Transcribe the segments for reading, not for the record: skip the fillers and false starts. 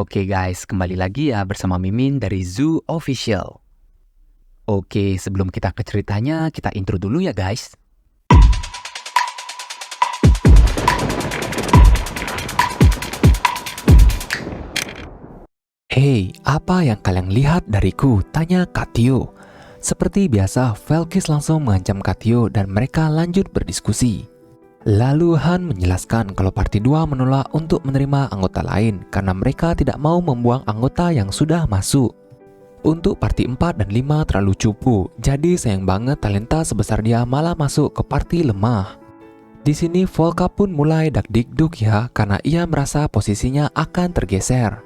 Oke guys, kembali lagi ya bersama Mimin dari Zoo Official. Oke, sebelum kita ke ceritanya, kita intro dulu ya guys. Hei, apa yang kalian lihat dariku? Tanya Katio. Seperti biasa, Velkis langsung mengancam Katio dan mereka lanjut berdiskusi. Lalu Han menjelaskan kalau Parti 2 menolak untuk menerima anggota lain karena mereka tidak mau membuang anggota yang sudah masuk. Untuk Parti 4 dan 5 terlalu cupu, jadi sayang banget talenta sebesar dia malah masuk ke parti lemah. Di sini Volka pun mulai dak-dikduk ya karena ia merasa posisinya akan tergeser.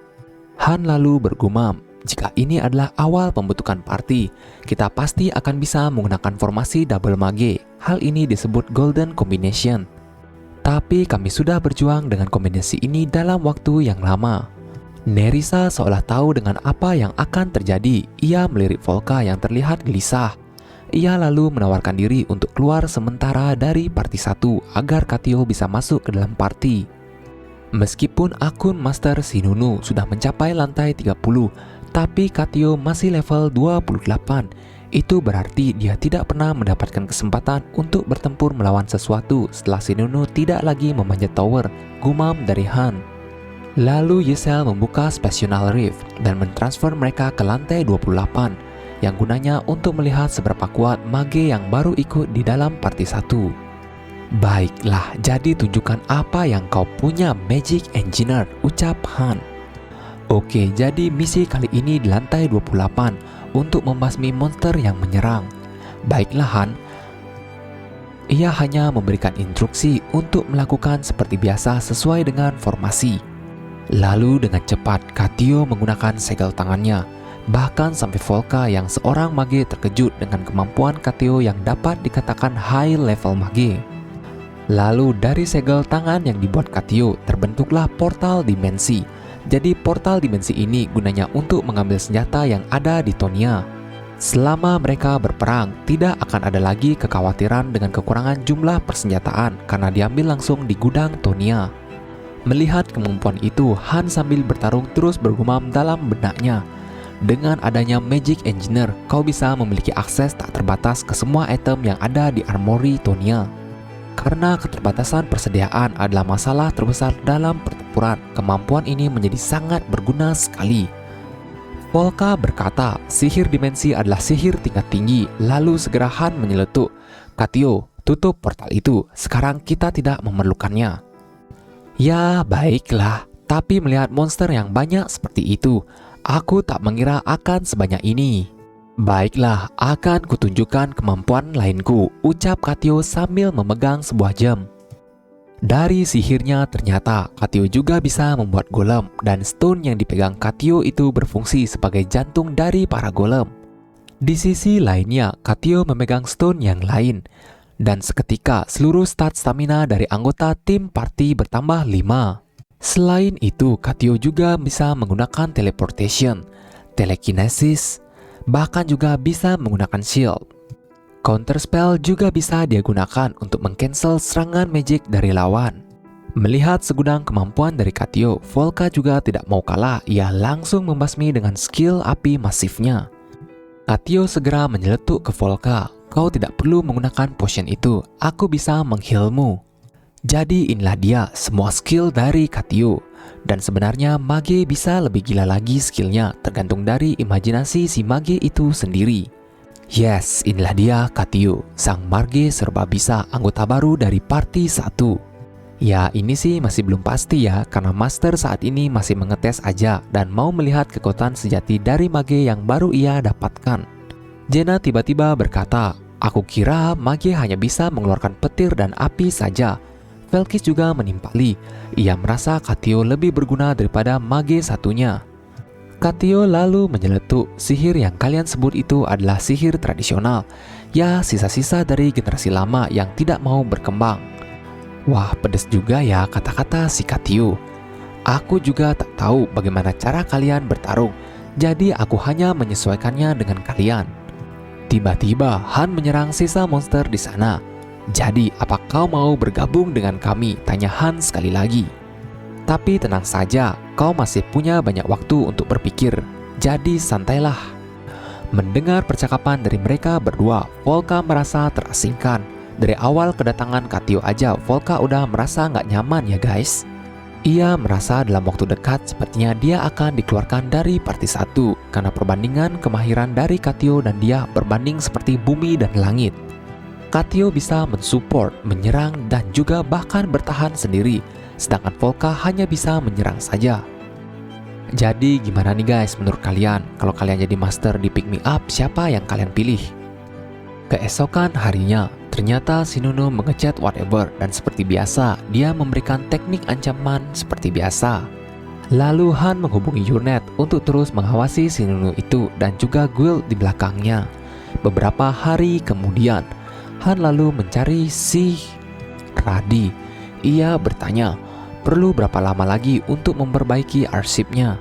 Han lalu bergumam, jika ini adalah awal pembentukan parti, kita pasti akan bisa menggunakan formasi double mage. Hal ini disebut golden combination. Tapi kami sudah berjuang dengan kombinasi ini dalam waktu yang lama. Nerissa seolah tahu dengan apa yang akan terjadi. Ia melirik Volka yang terlihat gelisah. Ia lalu menawarkan diri untuk keluar sementara dari parti 1 agar Katio bisa masuk ke dalam parti. Meskipun akun Master Shinunu sudah mencapai lantai 30, tapi Katio masih level 28. Itu berarti dia tidak pernah mendapatkan kesempatan untuk bertempur melawan sesuatu setelah Shinunu tidak lagi memanjat tower, gumam dari Han. Lalu Ysel membuka Spational Rift dan mentransfer mereka ke lantai 28 yang gunanya untuk melihat seberapa kuat mage yang baru ikut di dalam parti 1. Baiklah, jadi tunjukkan apa yang kau punya, Magic Engineer, ucap Han. Oke, jadi misi kali ini di lantai 28 untuk membasmi monster yang menyerang. Baiklah Han. Ia hanya memberikan instruksi untuk melakukan seperti biasa sesuai dengan formasi. Lalu dengan cepat Katio menggunakan segel tangannya. Bahkan sampai Volka yang seorang mage terkejut dengan kemampuan Katio yang dapat dikatakan high level mage. Lalu dari segel tangan yang dibuat Katio terbentuklah portal dimensi. Jadi portal dimensi ini gunanya untuk mengambil senjata yang ada di Tonia. Selama mereka berperang, tidak akan ada lagi kekhawatiran dengan kekurangan jumlah persenjataan karena diambil langsung di gudang Tonia. Melihat kemampuan itu, Han sambil bertarung terus bergumam dalam benaknya. Dengan adanya Magic Engineer, kau bisa memiliki akses tak terbatas ke semua item yang ada di Armory Tonia. Karena keterbatasan persediaan adalah masalah terbesar dalam pertempuran, kemampuan ini menjadi sangat berguna sekali. Volka berkata, sihir dimensi adalah sihir tingkat tinggi, lalu segera Han menyeletuk, Katio, tutup portal itu, sekarang kita tidak memerlukannya. Ya, baiklah, tapi melihat monster yang banyak seperti itu, aku tak mengira akan sebanyak ini. Baiklah, akan kutunjukkan kemampuan lainku, ucap Katio sambil memegang sebuah jam. Dari sihirnya ternyata Katio juga bisa membuat golem dan stone yang dipegang Katio itu berfungsi sebagai jantung dari para golem. Di sisi lainnya, Katio memegang stone yang lain. Dan seketika seluruh stat stamina dari anggota tim party bertambah 5. Selain itu, Katio juga bisa menggunakan teleportation, telekinesis, bahkan juga bisa menggunakan shield. Counter spell juga bisa dia gunakan untuk mengcancel serangan magic dari lawan. Melihat segudang kemampuan dari Katio, Volka juga tidak mau kalah. Ia langsung membasmi dengan skill api masifnya. Katio segera menyeletuk ke Volka. Kau tidak perlu menggunakan potion itu, aku bisa menghealmu. Jadi inilah dia semua skill dari Katio. Dan sebenarnya mage bisa lebih gila lagi skillnya, tergantung dari imajinasi si mage itu sendiri. Yes, inilah dia Katio, sang mage serba bisa anggota baru dari party 1. Ya ini sih masih belum pasti ya, karena master saat ini masih mengetes aja dan mau melihat kekuatan sejati dari mage yang baru ia dapatkan. Jenna tiba-tiba berkata, aku kira mage hanya bisa mengeluarkan petir dan api saja. Velkis juga menimpali. Ia merasa Katio lebih berguna daripada mage satunya. Katio lalu menyeletuk, sihir yang kalian sebut itu adalah sihir tradisional. Ya, sisa-sisa dari generasi lama yang tidak mau berkembang. Wah, pedes juga ya kata-kata si Katio. Aku juga tak tahu bagaimana cara kalian bertarung. Jadi aku hanya menyesuaikannya dengan kalian. Tiba-tiba Han menyerang sisa monster di sana. Jadi, apa kau mau bergabung dengan kami? Tanya Han sekali lagi. Tapi tenang saja, kau masih punya banyak waktu untuk berpikir, jadi santailah. Mendengar percakapan dari mereka berdua, Volka merasa terasingkan. Dari awal kedatangan Katio aja, Volka udah merasa nggak nyaman ya guys. Ia merasa dalam waktu dekat sepertinya dia akan dikeluarkan dari parti 1 karena perbandingan kemahiran dari Katio dan dia berbanding seperti bumi dan langit. Katio bisa mensupport, menyerang, dan juga bahkan bertahan sendiri, sedangkan Volka hanya bisa menyerang saja. Jadi gimana nih guys menurut kalian? Kalau kalian jadi master di Pick Me Up, siapa yang kalian pilih? Keesokan harinya, ternyata si Nunu mengechat whatever dan seperti biasa, dia memberikan teknik ancaman seperti biasa. Lalu Han menghubungi Yurnet untuk terus mengawasi si Nunu itu dan juga Guild di belakangnya. Beberapa hari kemudian, Han lalu mencari si Radi. Ia bertanya, perlu berapa lama lagi untuk memperbaiki arsipnya?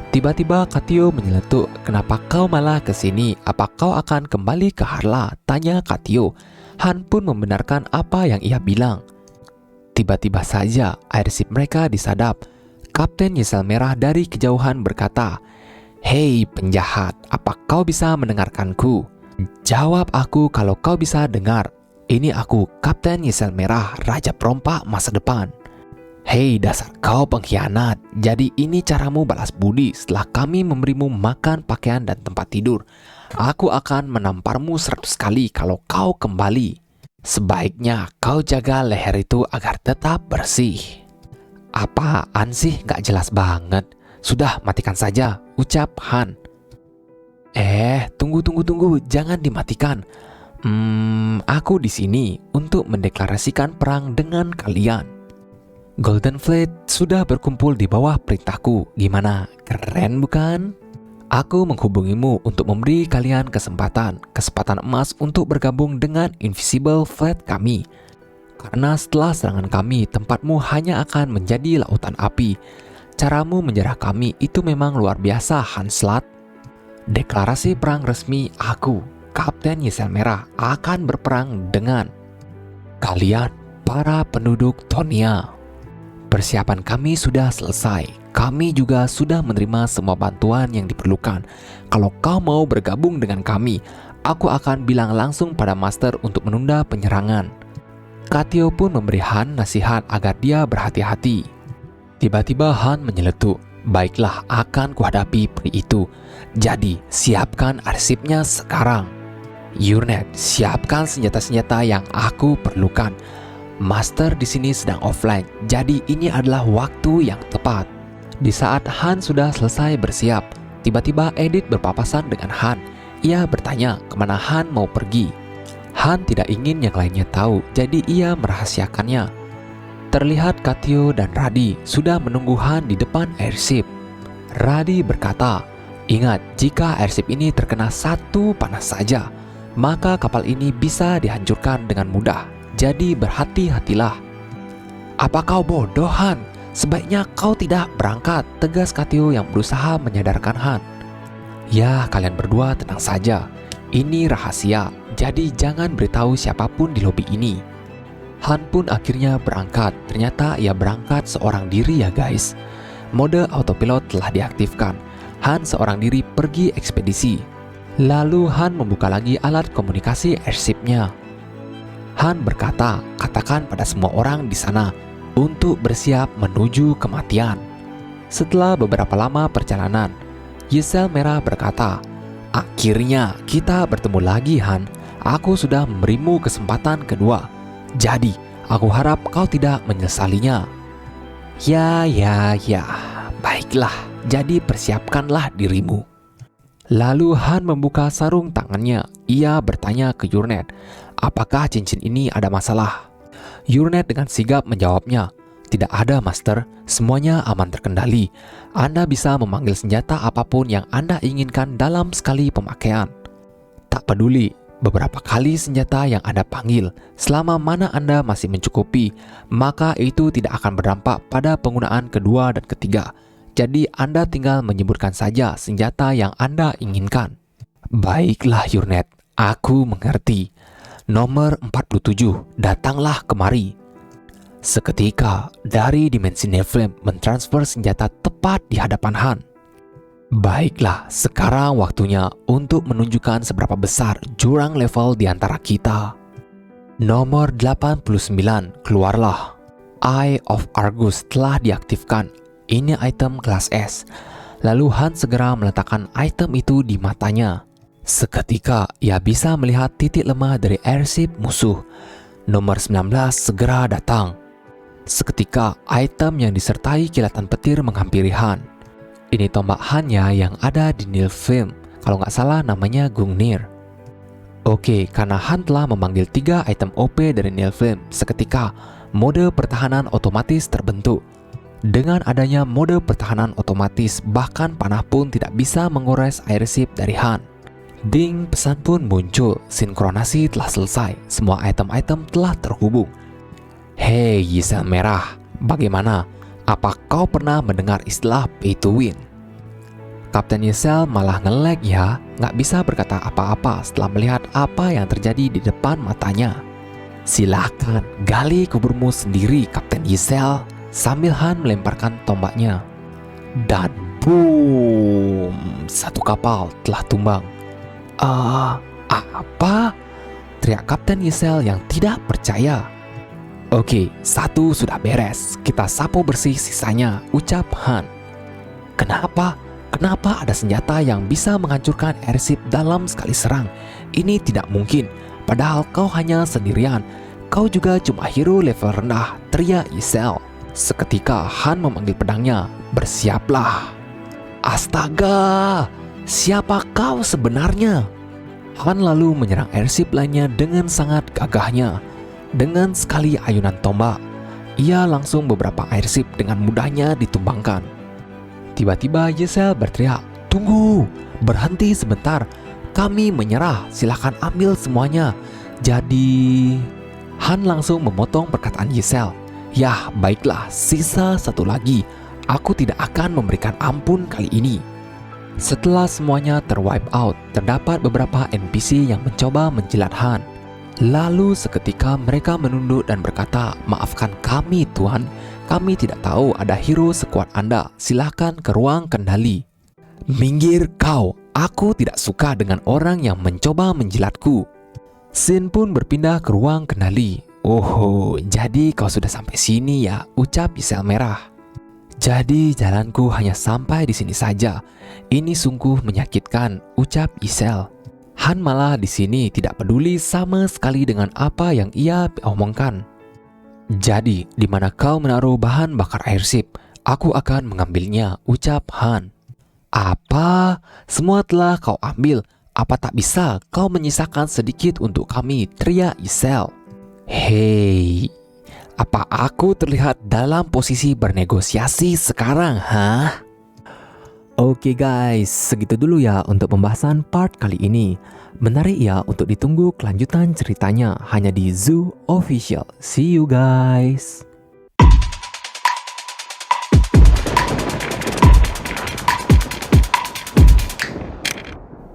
Tiba-tiba Katio menyeletuk, kenapa kau malah ke sini? Apa kau akan kembali ke Harla? Tanya Katio. Han pun membenarkan apa yang ia bilang. Tiba-tiba saja arsip mereka disadap. Kapten Yesel Merah dari kejauhan berkata, "Hei penjahat, apa kau bisa mendengarkanku? Jawab aku kalau kau bisa dengar. Ini aku, Kapten Yesel Merah, Raja Perompak masa depan." "Hei dasar kau pengkhianat, jadi ini caramu balas budi setelah kami memberimu makan, pakaian, dan tempat tidur. Aku akan menamparmu 100 kali kalau kau kembali. Sebaiknya kau jaga leher itu agar tetap bersih." "Apaan sih, gak jelas banget. Sudah matikan saja," ucap Han. Tunggu, jangan dimatikan. Aku di sini untuk mendeklarasikan perang dengan kalian. Golden Fleet sudah berkumpul di bawah perintahku. Gimana? Keren bukan? Aku menghubungimu untuk memberi kalian kesempatan emas untuk bergabung dengan Invisible Fleet kami. Karena setelah serangan kami, tempatmu hanya akan menjadi lautan api. Caramu menjarah kami itu memang luar biasa, Hanslat. Deklarasi perang resmi, aku, Kapten Yesel Merah, akan berperang dengan kalian, para penduduk Tonia. Persiapan kami sudah selesai. Kami juga sudah menerima semua bantuan yang diperlukan. Kalau kau mau bergabung dengan kami, aku akan bilang langsung pada Master untuk menunda penyerangan. Katio pun memberi Han nasihat agar dia berhati-hati. Tiba-tiba Han menyeletuk, "Baiklah, akan kuhadapi peri itu. Jadi, siapkan arsipnya sekarang. Yurnet, siapkan senjata-senjata yang aku perlukan. Master di sini sedang offline, jadi ini adalah waktu yang tepat." Di saat Han sudah selesai bersiap, tiba-tiba Edith berpapasan dengan Han. Ia bertanya kemana Han mau pergi. Han tidak ingin yang lainnya tahu, jadi ia merahasiakannya. Terlihat Katio dan Radi sudah menunggu Han di depan airship. Radi berkata, "Ingat, jika airship ini terkena satu panas saja, maka kapal ini bisa dihancurkan dengan mudah. Jadi berhati-hatilah." "Apa kau bodoh, Han? Sebaiknya kau tidak berangkat," tegas Katio yang berusaha menyadarkan Han. "Ya, kalian berdua tenang saja. Ini rahasia, jadi jangan beritahu siapapun di lobi ini." Han pun akhirnya berangkat. Ternyata ia berangkat seorang diri ya guys. Mode autopilot telah diaktifkan. Han seorang diri pergi ekspedisi. Lalu Han membuka lagi alat komunikasi airship-nya. Han berkata, "Katakan pada semua orang di sana untuk bersiap menuju kematian." Setelah beberapa lama perjalanan, Yesel Merah berkata, "Akhirnya kita bertemu lagi, Han. Aku sudah memberimu kesempatan kedua. Jadi, aku harap kau tidak menyesalinya." Ya, baiklah. Jadi persiapkanlah dirimu." Lalu Han membuka sarung tangannya. Ia bertanya ke Yurnet, "Apakah cincin ini ada masalah?" Yurnet dengan sigap menjawabnya, "Tidak ada, Master. Semuanya aman terkendali. Anda bisa memanggil senjata apapun yang Anda inginkan dalam sekali pemakaian. Tak peduli beberapa kali senjata yang Anda panggil, selama mana Anda masih mencukupi, maka itu tidak akan berdampak pada penggunaan kedua dan ketiga. Jadi Anda tinggal menyebutkan saja senjata yang Anda inginkan." "Baiklah Yurnet, aku mengerti. Nomor 47, datanglah kemari." Seketika, dari dimensi Nephilim mentransfer senjata tepat di hadapan Han. Baiklah, sekarang waktunya untuk menunjukkan seberapa besar jurang level di antara kita. Nomor 89, keluarlah. Eye of Argus telah diaktifkan. Ini item kelas S. Lalu Han segera meletakkan item itu di matanya. Seketika, ia bisa melihat titik lemah dari airship musuh. Nomor 19 segera datang. Seketika, item yang disertai kilatan petir menghampiri Han. Ini tombak Han ya yang ada di Nilfheim. Kalau nggak salah namanya Gungnir. Oke, karena Han telah memanggil 3 item OP dari Nilfheim, seketika mode pertahanan otomatis terbentuk. Dengan adanya mode pertahanan otomatis, bahkan panah pun tidak bisa menguras airship dari Han. Ding, pesan pun muncul. Sinkronasi telah selesai. Semua item-item telah terhubung. Hei Ysel Merah, bagaimana? Apa kau pernah mendengar istilah pay to win? Kapten Ysel malah nge-lag ya, nggak bisa berkata apa-apa setelah melihat apa yang terjadi di depan matanya. Silahkan, gali kuburmu sendiri Kapten Ysel, sambil Han melemparkan tombaknya. Dan boom, satu kapal telah tumbang. Apa? Teriak Kapten Ysel yang tidak percaya. Oke, satu sudah beres. Kita sapu bersih sisanya, ucap Han. Kenapa? Kenapa ada senjata yang bisa menghancurkan airship dalam sekali serang? Ini tidak mungkin. Padahal kau hanya sendirian. Kau juga cuma hero level rendah, teriak Ysel. Seketika Han memanggil pedangnya. Bersiaplah. Astaga, siapa kau sebenarnya? Han lalu menyerang airship lainnya dengan sangat gagahnya. Dengan sekali ayunan tombak, ia langsung beberapa airship dengan mudahnya ditumbangkan. Tiba-tiba Ysel berteriak, "Tunggu, berhenti sebentar, kami menyerah, silahkan ambil semuanya." Jadi, Han langsung memotong perkataan Ysel. Yah, baiklah, sisa satu lagi, aku tidak akan memberikan ampun kali ini. Setelah semuanya terwipe out, terdapat beberapa NPC yang mencoba menjilat Han. Lalu seketika mereka menunduk dan berkata, "Maafkan kami Tuan, kami tidak tahu ada hero sekuat Anda, silahkan ke ruang kendali." Minggir kau, aku tidak suka dengan orang yang mencoba menjilatku. Sin pun berpindah ke ruang kendali. Oh, jadi kau sudah sampai sini ya, ucap Ysel Merah. Jadi jalanku hanya sampai di sini saja. Ini sungguh menyakitkan, ucap Ysel. Han malah di sini tidak peduli sama sekali dengan apa yang ia omongkan. Jadi, di mana kau menaruh bahan bakar airship, aku akan mengambilnya, ucap Han. Apa? Semua telah kau ambil. Apa tak bisa kau menyisakan sedikit untuk kami, teriak Ysel. Hei, apa aku terlihat dalam posisi bernegosiasi sekarang, hah? Oke guys, segitu dulu ya untuk pembahasan part kali ini. Menarik ya untuk ditunggu kelanjutan ceritanya hanya di Zoo Official. See you guys.